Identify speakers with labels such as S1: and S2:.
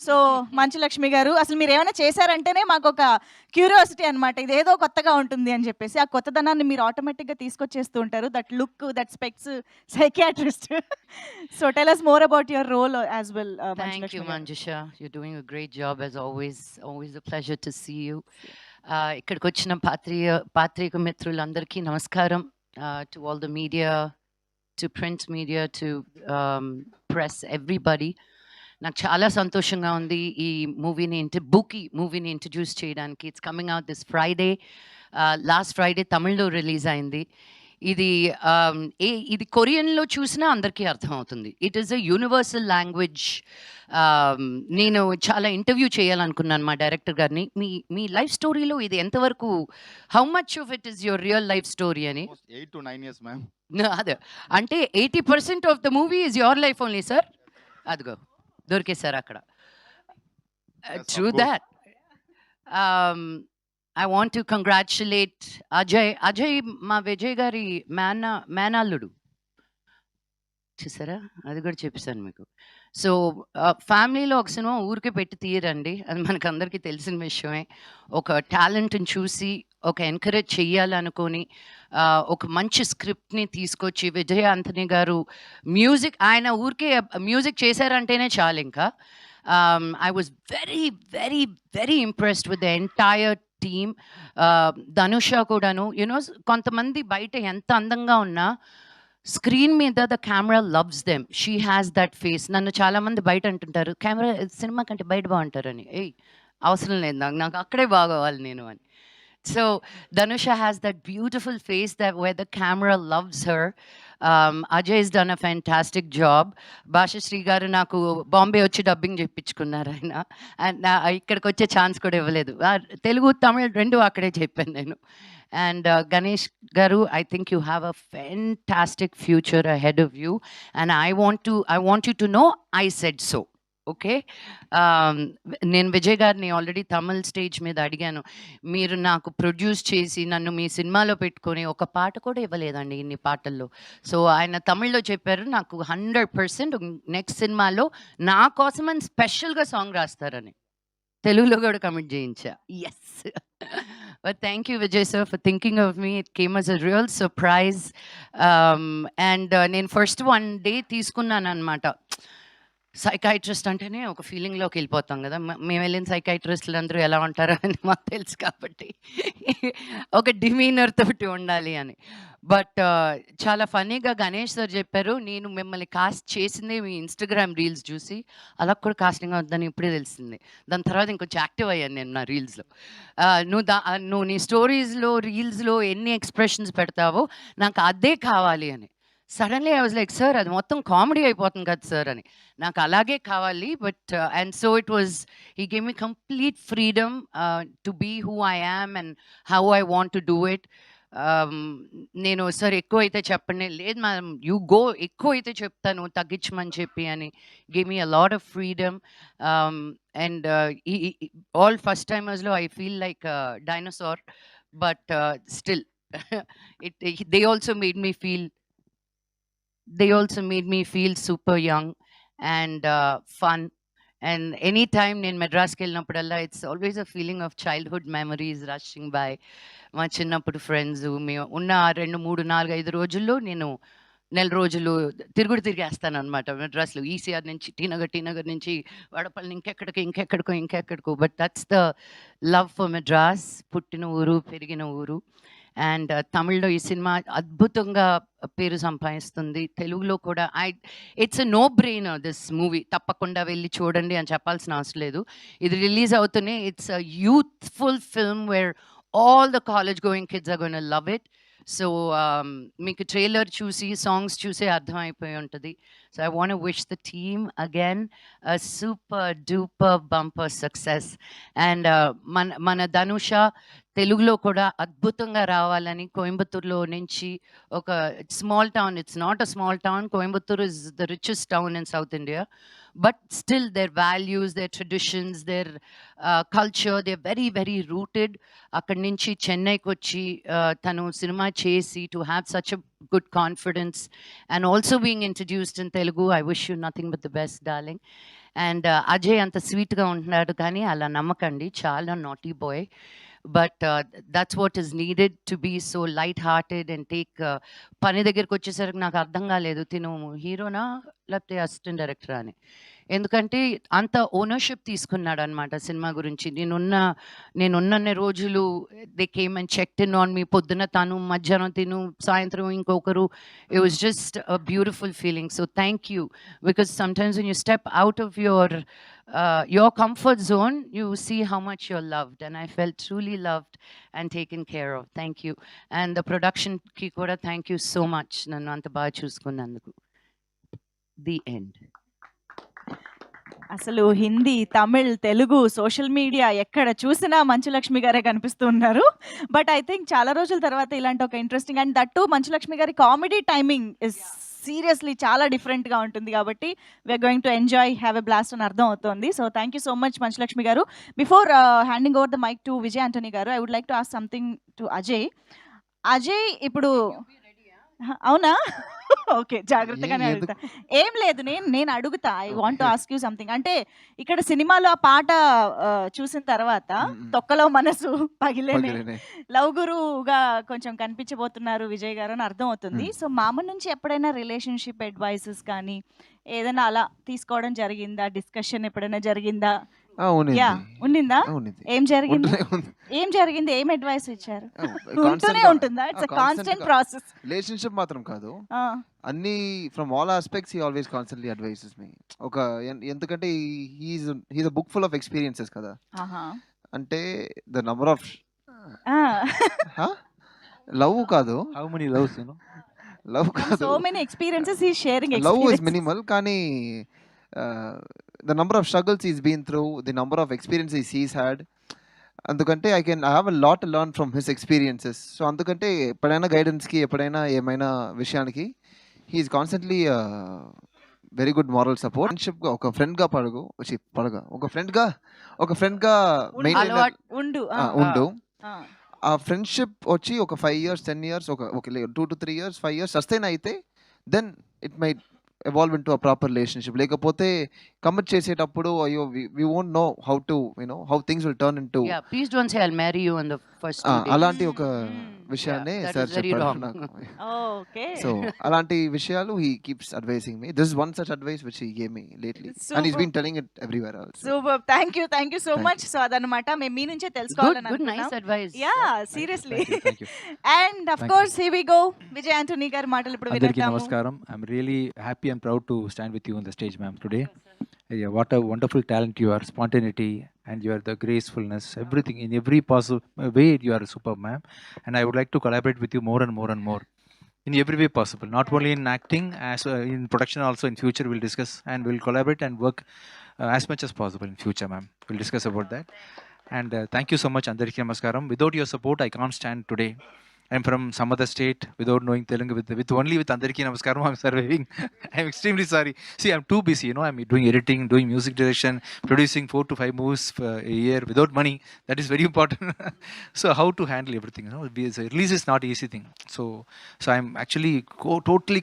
S1: So, Manchu Lakshmi గారు అసలు మీరేమైనా చేశారంటేనే మాకొక క్యూరియాసిటీ అనమాట. ఇదేదో కొత్తగా ఉంటుంది అని చెప్పేసి. ఆ కొత్తదనాన్ని మీరు ఆటోమేటిక్‌గా తీసుకొచ్చేస్తూ ఉంటారు. That look, that specs, psychiatrist. So, tell us more about your role as well, మంచు
S2: Thank you,
S1: లక్ష్మి గారు.
S2: Manjusha. You're doing a great job as always. Always a pleasure to see you. ఇక్కడికొచ్చిన పాత్రిక మిత్రులందరికీ నమస్కారం. To all the media, to print media, to press, everybody. నాకు చాలా సంతోషంగా ఉంది ఈ bookie మూవీని ఇంట్రడ్యూస్ చేయడానికి. It's coming out this Friday. Last Friday తమిళ్లో రిలీజ్ అయింది. ఇది ఇది కొరియన్‌లో చూసినా అందరికీ అర్థమవుతుంది. It is a universal language. నేను చాలా ఇంటర్వ్యూ చేయాలనుకున్నాను మా డైరెక్టర్ గారిని. మీ మీ లైఫ్ స్టోరీలో ఇది ఎంతవరకు, how much of it is your real life story అని.
S3: Almost 8 to 9 years, ma'am.
S2: అదే. అంటే 80% of the movie is your life only sir? అదిగో దొరికేసారు అక్కడ.
S3: Yes, of
S2: True
S3: course.
S2: that. I want to congratulate Ajay. Ajay మా విజయ్ గారి మేనల్లుడు. చూసారా? అది కూడా చెప్పేసాను మీకు. సో, ఫ్యామిలీలో ఒక సినిమా ఊరికే పెట్టి తీయరండి. అది మనకందరికీ తెలిసిన విషయమే. ఒక టాలెంట్‌ని చూసి, ఒక ఎంకరేజ్ చెయ్యాలనుకోని, ఒక మంచి స్క్రిప్ట్‌ని తీసుకొచ్చి విజయ్ ఆంథనీ గారు ఆయన ఊరికే మ్యూజిక్ చేశారంటేనే చాలింకా. I was very, very, very impressed with the entire team. Dhanusha కూడాను. కొంతమంది బయట ఎంత అందంగా ఉన్నా స్క్రీన్ మీద the camera loves them. She has that face. నన్ను చాలామంది బయట అంటుంటారు, కెమెరా సినిమా కంటే బయట బాగుంటారని. ఏయ్, అవసరం లేదు నాకు, నాకు అక్కడే బాగోవాలి నేను అని. So ధనుష has that beautiful face that wear the camera loves her. Ajay has done a fantastic job. Bhashasree గారు నాకు బాంబే వచ్చి డబ్బింగ్ చెప్పించుకున్నారు ఆయన. అండ్ ఇక్కడికి వచ్చే ఛాన్స్ కూడా ఇవ్వలేదు. తెలుగు తమిళ్ రెండు అక్కడే చెప్పాను నేను. అండ్ గణేష్ గారు, I think you have a fantastic future ahead of you, and I want you to know I said so. Okay. నేను విజయ్ గారిని ఆల్రెడీ తమిళ్ స్టేజ్ మీద అడిగాను. మీరు నాకు ప్రొడ్యూస్ చేసి నన్ను మీ సినిమాలో పెట్టుకొని ఒక పాట కూడా ఇవ్వలేదండి ఇన్ని పాటల్లో. సో ఆయన తమిళ్లో చెప్పారు, నాకు 100% నెక్స్ట్ సినిమాలో నా కోసమని స్పెషల్‌గా సాంగ్ రాస్తారని. తెలుగులో కూడా కమిట్ చేయించా. Yes. But thank you Vijay sir for thinking of me. It came as a real surprise. And నేను ఫస్ట్ 1 డే తీసుకున్నాననమాట. సైకాట్రిస్ట్ అంటేనే ఒక ఫీలింగ్‌లోకి వెళ్ళిపోతాం గదా! మేము వెళ్ళిన సైకాట్రిస్ట్‌లు అందరూ ఎలా ఉంటారో అని మాకు తెలుసు కాబట్టి ఒక డిమీనర్ తోటి ఉండాలి అని. బట్ చాలా ఫన్నీగా గణేష్ సార్ చెప్పారు, నేను మిమ్మల్ని కాస్ట్ చేసిందే మీ ఇన్‌స్టాగ్రామ్ రీల్స్ చూసి. అలా కూడా కాస్టింగ్ అవుద్దని ఇప్పుడే తెలిసింది. దాని తర్వాత ఇంకొంచెం యాక్టివ్ అయ్యాను నేను నా రీల్స్‌లో. నువ్వు నీ స్టోరీస్‌లో, రీల్స్‌లో ఎన్ని ఎక్స్‌ప్రెషన్స్ పెడతావో నాకు అదే కావాలి అని. Suddenly I was like, sir అది మొత్తం కామెడీ అయిపోతుంది కదా సార్ అని. నాకు అలాగే కావాలి. But and so it was, he gave me complete freedom to be who I am and how I want to do it. నేను సార్ ఎక్కువైతే చెప్పండి, లేదు మ్యామ్ యూ గో, ఎక్కువైతే చెప్తాను తగ్గించమని చెప్పి అని. Give me a lot of freedom. And all first టైమర్స్‌లో I feel like dinosaur. But still they also made me feel, they also made me feel super young and fun. And anytime నేను మెడ్రాస్కి వెళ్ళినప్పుడల్లా it's always a feeling of childhood memories rushing by. మా చిన్నప్పుడు friends మేము ఉన్న 2, 3, 4, 5 రోజుల్లో నేను నెల రోజులు తిరిగేస్తాను అనమాట మెడ్రాస్లో. ఈసీఆర్ నుంచి టీ నగర్ నుంచి వడపల్లి, ఇంకెక్కడికో. But that's the love for Madras. పుట్టిన ఊరు, పెరిగిన ఊరు. అండ్ తమిళ్లో ఈ సినిమా అద్భుతంగా పేరు సంపాదిస్తుంది. తెలుగులో కూడా it's a no brainer this movie. తప్పకుండా వెళ్ళి చూడండి అని చెప్పాల్సిన అవసరం లేదు. ఇది రిలీజ్ అవుతూనే it's a youthful film where all the college going kids are gonna love it. So మీకు ట్రైలర్ చూసి, సాంగ్స్ చూసే అర్థమైపోయి ఉంటది. So I want to wish the team again a super duper bumper success. And మన ధనుష తెలుగులో కూడా అద్భుతంగా రావాలని కోయంబత్తూర్‌లో నుంచి, ఒక small town, it's not a small town. Coimbatore is the richest town in south India. But still their values, their traditions, there culture, they are very, very rooted. అక్కడి నుంచి చెన్నైకొచ్చి తను సినిమా చేసి to have such a good confidence and also being introduced in Telugu. I wish you nothing but the best darling. And Ajay అంత స్వీట్గా ఉంటున్నాడు కానీ అలా నమ్మకండి, చాలా naughty boy. But that's what is needed to be so light hearted and take. పని దగ్గరికి వచ్చేసరికి నాకు అర్థం కాలేదు తిను హీరోనా లేకపోతే అసిస్టెంట్ డైరెక్టరా అని. ఎందుకంటే అంత ఓనర్షిప్ తీసుకున్నాడు అనమాట సినిమా గురించి. నేనున్నన్ని రోజులు they came and checked in on me. పొద్దున తను, మధ్యాహ్నం తిను, సాయంత్రం ఇంకొకరు. It was just a beautiful feeling. So thank you, because sometimes when you step out of your comfort zone, you see how much you're loved, and I felt truly loved and taken care of. Thank you. And the production ki kuda thank you so much, nannu anta baga chusukunnanduku. The end.
S1: అసలు Hindi, Tamil, Telugu, social media ఎక్కడ చూసినా మంచులక్ష్మి గారే కనిపిస్తూ ఉన్నారు. But I think చాలా రోజుల తర్వాత ఇలాంటి ఒక ఇంట్రెస్టింగ్ అండ్ దట్టు మంచులక్ష్మి గారి కామెడీ టైమింగ్ ఇస్ సీరియస్లీ చాలా డిఫరెంట్గా ఉంటుంది కాబట్టి we're going to enjoy, have a blast అని అర్థం అవుతుంది. So thank you so much Manchu Lakshmi garu. Before handing over the mike to Vijay Antony garu, I would like to ask something to Ajay. Ajay ఇప్పుడు అవునా? ఓకే, జాగ్రత్తగానే అడుగుతా. ఏం లేదు, నేను అడుగుతా. I want to ask you something. అంటే ఇక్కడ సినిమాలో ఆ పాట చూసిన తర్వాత తొక్కలో మనసు పగిలేనే లవ్ గురువుగా కొంచెం కనిపించబోతున్నారు విజయ్ గారు అని అర్థం అవుతుంది. సో మామ నుంచి ఎప్పుడైనా రిలేషన్షిప్ అడ్వైసెస్ కానీ ఏదైనా అలా తీసుకోవడం జరిగిందా? డిస్కషన్ ఎప్పుడైనా జరిగిందా? యా, ఉండిందా? ఏం జరిగింది? ఏం అడ్వైస్ ఇచ్చారు? ఉంటూనే ఉంటుందా? It's a constant process.
S3: Relationship మాత్రం కాదు, అన్ని from all aspects he always constantly advises me. ఒక ఎందుకంటే he's a book full of experiences కదా. అంటే ద నంబర్ ఆఫ్ లవ్ కాదు,
S4: how many loves you know,
S3: love కాదు,
S1: so many experiences he sharing.
S3: Love is minimal, కానీ the number of struggles he's been through, the number of experiences he's had, అందుకంటే I have a lot to learn from his experiences. So అందుకంటే ఎప్పుడైనా గైడెన్స్కి, ఎప్పుడైనా ఏమైనా విషయానికి he's constantly very good moral support. ఫ్రెండ్షిప్గా ఒక ఫ్రెండ్గా ఒక ఫ్రెండ్గా ఉండు. ఆ ఫ్రెండ్షిప్ వచ్చి ఒక 5 years 10 years ఒక 2 to 3 years 5 years సస్టైన్ అయితే then it might evolve into a proper relationship. లేకపోతే కమిట్ చేసేటప్పుడు అయ్యో we won't know how things will turn into.
S2: Yeah, please don't say I'll marry you on the first 2 days.
S3: అలాంటి ఒక విషయాన్ని sir చెప్పారు నాకు.
S1: Okay,
S3: so అలాంటి విషయాలు he keeps advising me. This is one such advice which he gave me lately, and he's been telling it everywhere also.
S1: Super, thank you so much. So అదన్నమాట, మేము మీ నుంచే తెలుసుకోవాలని
S2: Good, nice advice.
S1: Yeah, seriously.
S4: Thank you.
S1: And of course here we go, Vijay Antony గారి మాటలు ఇప్పుడు
S4: అందరికీ
S1: వింటాము.
S4: నమస్కారం. I'm really happy and proud to stand with you on the stage ma'am today. What a wonderful talent you are, spontaneity and you are the gracefulness, everything in every possible way you are superb ma'am, and I would like to collaborate with you more and more and more in every way possible, not only in acting, as in production also. In future we'll discuss and we'll collaborate and work as much as possible in future ma'am. We'll discuss about that. And thank you so much. Andariki namaskaram. Without your support I can't stand today. I'm from some other state without knowing Telugu. With Andariki namaskaram I'm surviving. I'm extremely sorry. See, I'm too busy, I'm doing editing, doing music direction, producing 4 to 5 movies a year without money. That is very important. So how to handle everything, release is not easy thing. So I'm actually totally